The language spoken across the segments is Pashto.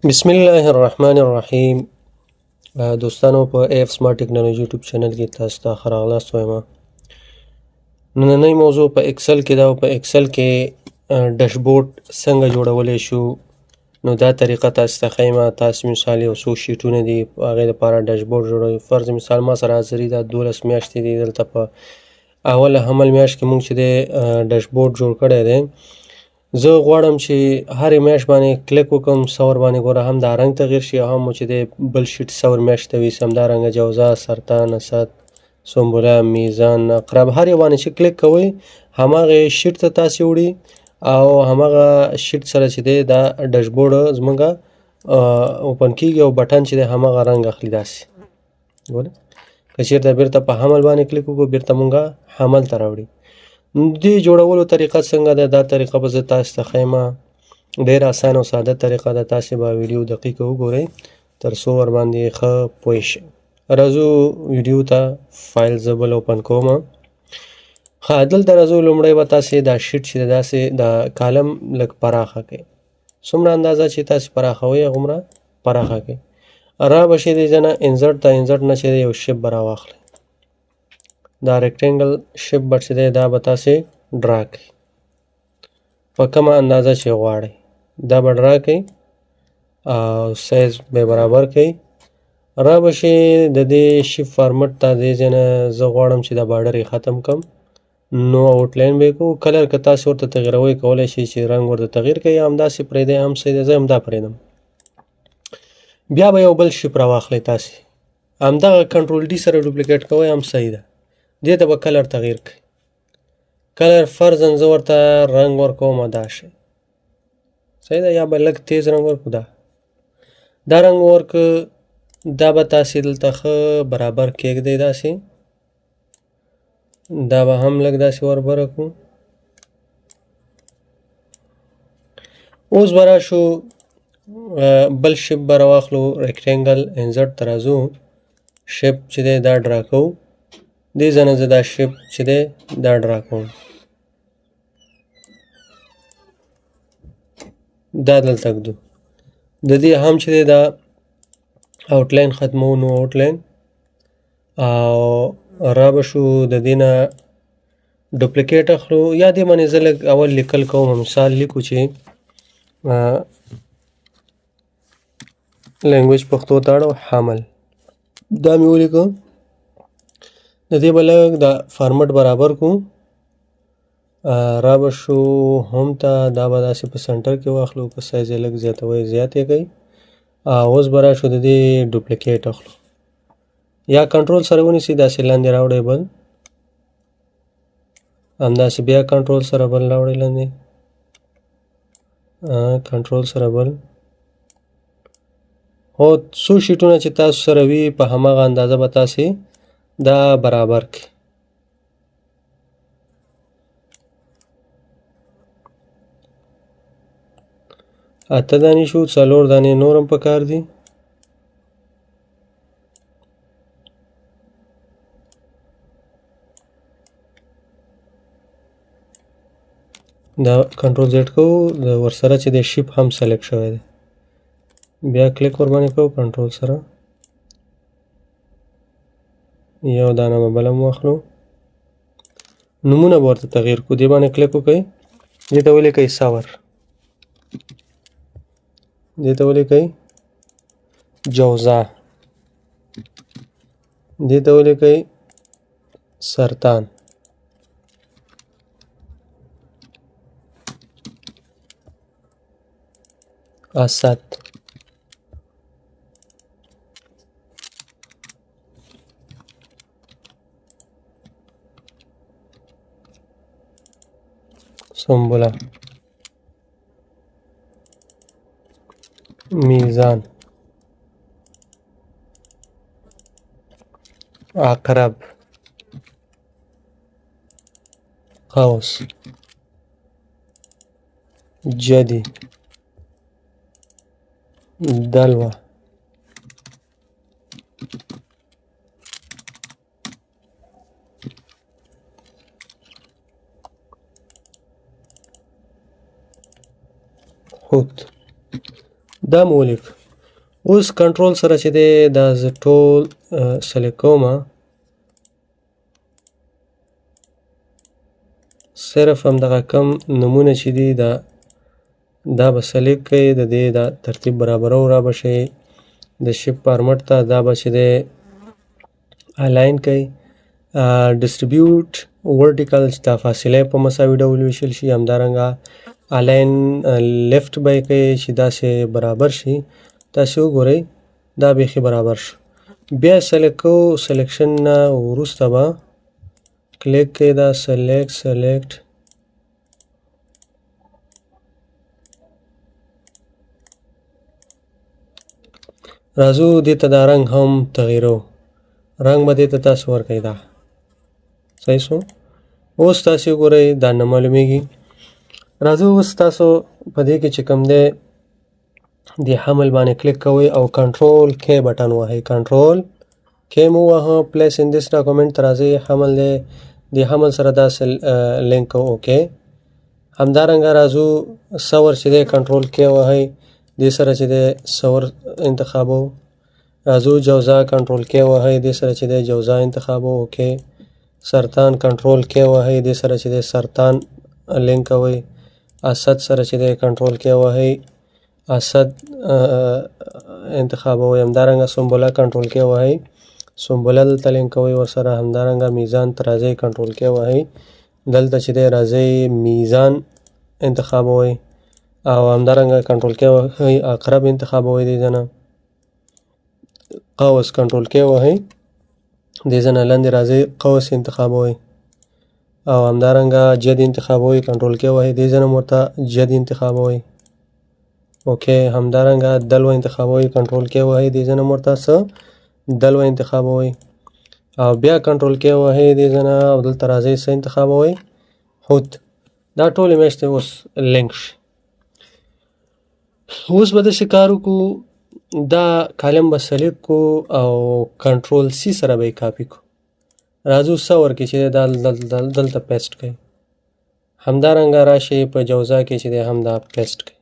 بسم الله الرحمن الرحیم. دوستانو په اف سمارټ ټیکنالوژي یوټیوب چینل کې تاسو ته ښه راغلاست وایم. نننۍ موضوع په اکسل کې ده او په اکسل کې ډیشبورډ څنګه جوړولی شو. نو دا طریقه تاسو ته ښیم. تاسو مثال یو څو شیټونه دي، هغې دپاره ډیشبورډ جوړوئ. فرض مثال ما سره حاضري ده 12 میاشتې دي. دلته په اوله حمل میاشت کې مونږ چې دی ډیشبورډ جوړ کړی دی. زه غواړم چې هرې میاشت باندې کلیک وکړم، څه ورباندې ګوره هم دا رنګ تغیر شي او هم مو چې دی بل شیټ څه ور میاشت ته وي همدارنګه جوزا، سرطان، اسد، سنبله، میزان، عقرب، هر یو باندې چې کلیک کوئ هماغې شیټ ته تاسې وړي او هماغه شیټ سره چې دی دا ډیشبورډ زموږه اوپن کېږي او بټن چې دی هماغه رنګ اخلي. داسې ګورئ، که چېرته بیرته په حمل باندې کلیک وکړو بیرته مونږه حمل ته راوړي. دې جوړولو طریقه څنګه ده؟ دا طریقه به زه تاسو ته ښیم. ډېره اسانه او ساده طریقه ده. تاسې به ویډیو دقیقه وګورئ تر څو ورباندې ښه پوه شئ. راځو ویډیو ته. فایل زه بل اوپن کوم. ښه، دلته راځو. لومړی به تاسې دا شیټ چې دی داسې دا کالم لږ پراخه کړئ. څومره اندازه چې تاسې پراخوئ هغومره پراخه کړئ. را به شي دې ځای نه انزرټ ته، انزرټ نه چې دی یو شیپ به راواخلئ. دا ریکټینګل شیپ به چې دی دا به تاسې ډرا کړئ په کومه اندازه چې غواړئ. دا به ډرا کړئ او سایز به برابر کړئ. را به شي د دې شیپ فارمټ ته دې ځای نه زه غواړم چې دا باډر یې ختم کړم. نو آوټلاین به یې کوو. کلر که تاسې ورته تغیروئ کولی شئ چې رنګ ورته تغیر کړئ یا همداسې پرېږدئ هم صحیح دی. زه همدا پرېږدم. بیا به یو بل شیپ راواخلئ. تاسې همدغه کنټرول ډي سره ډوپلیکیټ کوئ هم صحیح ده. دې ته به کلر تغیر کړئ. کلر فرضاً زه ورته رنګ ورکوم دا شی صحیح ده، یا به لږ تیز رنګ ورکړو. دا رنګ ورکړه. دا به تاسې دلته ښه برابر کېږدئ. داسې دا به هم لږ داسې وربره کړو. اوس به راشو بل شیپ به راواخلو. ریکټینګل انزرټ ته راځو. شیپ چې دی دا ډرا کوو. دې ځای نه زه دا شیپ چې دی دا ډرا کوم. دا دلته ږدو. د دې هم چې دی دا آوټلاین ختمو. نو آوټلاین او را به شو د دې نه ډوپلیکیټ اخلو. یا دې باندې زه لږ اول لیکل کوم. مثال لیکو چې لینګویج پښتو ته اړو حمل. دا مې ولیکه. د دې به لږ دا فارمټ برابر کړو. را به شو هم ته. دا به داسې په سنټر کې واخلو. که سایز یې لږ زیاتوئ زیات یې کوئ. اوس به راشو د دې ډوپلیکیټ اخلو. یا کنټرول سره ونیسئ داسې لاندې راوړئ بل. همداسې بیا کنټرول سره بل راوړئ لاندې. کنټرول سره بل. هو څو شیټونه چې تاسو سره وي په هماغه اندازه به تاسې دا برابر کړئ. اته دانې شو. 4 دانې نور هم پکار دي. دا کنټرول زیډ کوو. ورسره چې دی شیپ هم سلیکټ شوی دی. بیا کلیک ورباندې کوو کنټرول سره. یو دانه به بل هم واخلو. نومونه به ورته تغیر کړو. دې باندې کلیک وکړئ. دې ته ولیکئ ثور. دې ته ولیکئ جوزا. دې ته ولیکئ سرطان. اسد. سنبله. میزان. عقرب. قوس. جدي. دلوه. حوت. دا مو ولیک. اوس کنټرول سره چې دی دا زه ټول سلیکټ کوم، صرف همدغه کم نمونه چې دي دا به سلیکټ کړئ، د دې دا ترتیب برابرو را به شئ د شیپ فارمټ ته، دا به چې دی الاین کړئ. ډسټریبیوټ ورټیکل چې دا فاصله په مساوي ډول ویشل شي، همدارنګه الاین لیفت به یې کړئ چې داسې برابر شي. تاسې وګورئ دا بیخي برابر شو. بیا سلیکټ کوو، سلیکشن نه وروسته به کلیک کړئ دا سلیکټ راځو دې ته دا رنګ هم تغییرو، رنګ به دې ته تاسو ورکړئ دا صحیح شو. اوس تاسې وګورئ دا نه معلومیږي. راځو اوس تاسو په دې کې چې کوم دی د حمل باندې کلیک کوئ او کنټرول کې بټن وهئ، کنټرول کې مو وهه، پلیس ان دیس ډاکومنټ ته راځئ، حمل دی د حمل سره داسې لینک کوو اوکې. همدارنګه راځو سور چې دی کنټرول کې وهئ، دې سره چې دی سور انتخابو. راځو جوزا کنټرول کې وهئ، دې سره چې دی جوزا انتخابو اوکې. سرطان کنټرول کې وهئ، دې سره چې دی سرطان لینک کوئ. اسد سره چې دی کنټرول کې وهئ، اسد انتخابوئ. همدارنګه سنبله کنټرول کې وهئ، سنبله دلته لینک کوئ ورسره. همدارنګه میزان ته راځئ کنټرول کې وهئ، دلته چې دی راځئ میزان انتخابوئ او همدارنګه کنټرول کې وهئ، عقرب انتخابوئ. دې ځنه قوس کنټرول کې وهئ، دې ځنه لاندې راځئ قوس انتخابوئ او همدارنګه جد انتخابوئ، کنټرول کې وهئ، دې ځنه ورته جد انتخابوئ اوکې. همدارنګه دلو انتخابوئ، کنټرول کې وهئ، دې ځنه ورته څه دلو انتخابوئ او بیا کنټرول کې وهئ، دې ځنه او دلته راځئ څه انتخابوئ هوت. دا ټولې میاشتې اوس لینک شي. اوس به داسې کار وکړو، دا کالم به سلیکټ کړو او کنټرول سی سره به یې کاپي کړو. راځو سور کې چې دلته پیسټ کړئ. همدارنګه راشئ په جوزا کې چې دی هم دا پیسټ کړئ.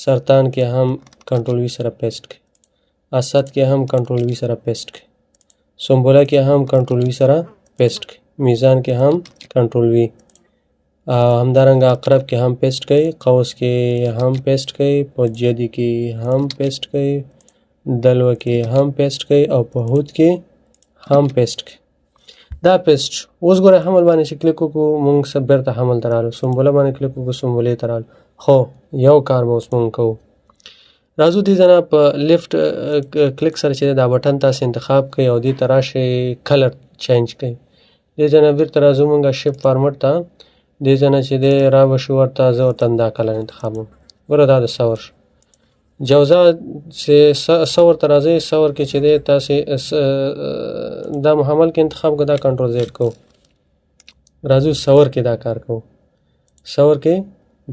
سرطان کې هم کنټرول وی سره پیسټ کړئ. اسد کې هم کنټرول وی سره پیسټ کړئ. سنبله کې هم کنټرول وی سره پیسټ کړئ. میزان کې هم کنټرول وی. همدارنګه عقرب کې هم پیسټ کړئ. قوس کې هم پیسټ کړئ. په جدي کې هم پیسټ کړئ. دلو کې هم پیسټ کړئ او په هوت کې هم پیسټ کړئ. دا پیسټ شو. اوس ګوره حمل باندې چې کلیک وکړو مونږ بیرته حمل ته رالو، سنبله باندې کلیک وکړو سنبلې ته رالو. خو یو کار به اوس مونږ کوو، راځو دې ځنه په لیفت کلیک سره چې دا بټن تاسې انتخاب کړئ او دې ته راشئ کلر چینج کړئ. دې ځنه بیرته راځو مونږ شیپ فارمټ ته، دې ځنه چې دی را به شو ورته زه ورته دا کلر انتخابوم. ګوره دا د سور شو. جوزا چې سور ته راځئ، سور کې چې دی تاسې دا محمل کې انتخاب کړو، دا کنټرول زیډ کوو. راځو سور کې دا کار کوو، سور کې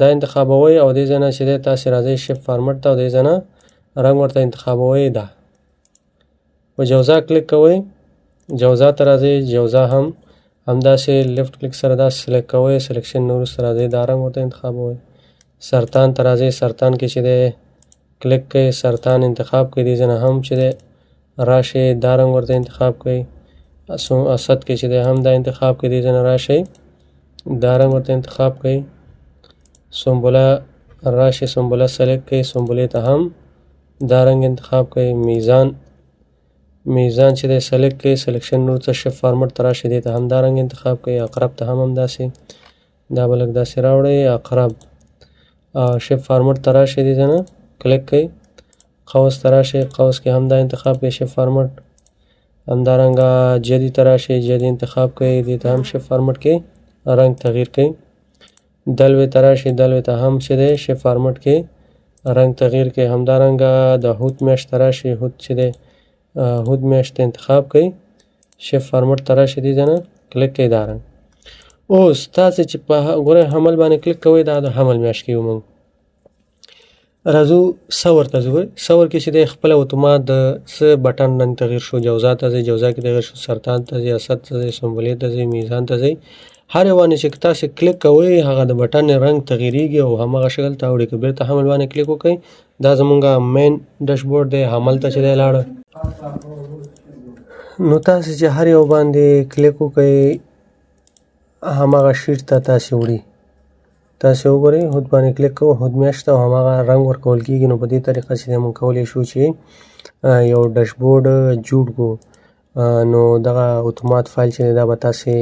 دا انتخابوئ او دې ځنه چې دی تاسې راځئ شیپ فارمټ ته او دې ځنه رنګ ورته انتخابوئ. دا په جوزا کلیک کوئ، جوزا ته راځئ، جوزا هم همداسې لیفت کلیک سره دا سلیکټ کوئ، سلیکشن نه وروسته راځئ دا رنګ ورته انتخابوئ. سرطان ته راځئ، سرطان کې چې دی کلیک کړئ، سرطان انتخاب کړئ، دې ځنه هم چې دی راشئ دا رنګ ورته انتخاب کړئ. اسد کې چې دی هم دا انتخاب کړئ، دې ځنه راشئ دا رنګ ورته انتخاب کړئ. سنبله راشئ، سنبله سلیکټ کړئ، سنبلې ته هم دا رنګ انتخاب کړئ. میزان چې دی سلیکټ کړئ، سلیکشن وروسته شیپ فارمټ ته راشئ، دې ته هم دا رنګ انتخاب کړئ. عقرب ته هم همداسې دا به لږ داسې راوړئ. عقرب شیپ فارمټ ته راشئ، دې ځنه کلیک کړئ. قوس ته راشئ، قوس کې هم دا انتخاب کړئ شیپ فارمټ. همدارنګه جدي ته راشئ، جدي انتخاب کړئ، دې ته هم شیپ فارمټ کې رنګ تغییر کړئ. دلوې ته راشئ، دلوې ته هم چې دی شیپ فارمټ کې رنګ تغییر کړئ. همدارنګه د هوت میاشت ته راشئ، هوت چې دی هوت میاشت انتخاب کړئ، شیپ فارمټ ته راشئ، دې ځنه کلیک کړئ دا رنګ. اوس تاسې چې په ګوره حمل باندې کلیک کوئ، دا د حمل میاشت کې ومونږ راځو سور ته ځو. سور کې چې دی خپله اتومات د څه بټن رنګ تغییر شو. جوزا ته ځئ، جوزا کې تغییر شو. سرطان ته ځئ، اسد ته ځئ، سنبلې ته ځئ، میزان ته ځئ. هر یو باندې چې تاسې کلیک کوئ هغه د بټن رنګ تغیریږي او همغه شکل ته اوړي. که بیرته حمل باندې کلیک وکړئ دا زمونږ مین ډیشبورډ دی، هملته چې دی لاړه. نو تاسې چې هر یو باندې کلیک وکړئ همغه شیټ ته تاسې وړي. تاسې وګورئ هود باندې کلیک کوو، هود میاشت او همغه رنګ ورکول کېږي. نو په دې طریقه چې موږ کولی شو چې یو ډیشبورډ جوړ کړو. نو دغه اتومات فایل چې دی دا به تاسې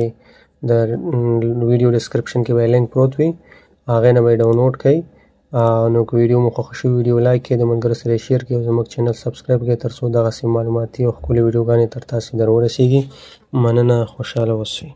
د ویډیو ډسکرپشن کې به لینک پروت وي، هغې نه به یې ډاونلوډ کړئ. نو که ویډیو مو خوښه شوې ویډیو لایک کړئ، د ملګرو سره یې شیر کړئ او زموږ چینل سبسکرایب کړئ تر څو دغسې معلوماتي او ښکلې ویډیوګانې تر تاسې در ورسیږي. مننه، خوشحاله اوسئ.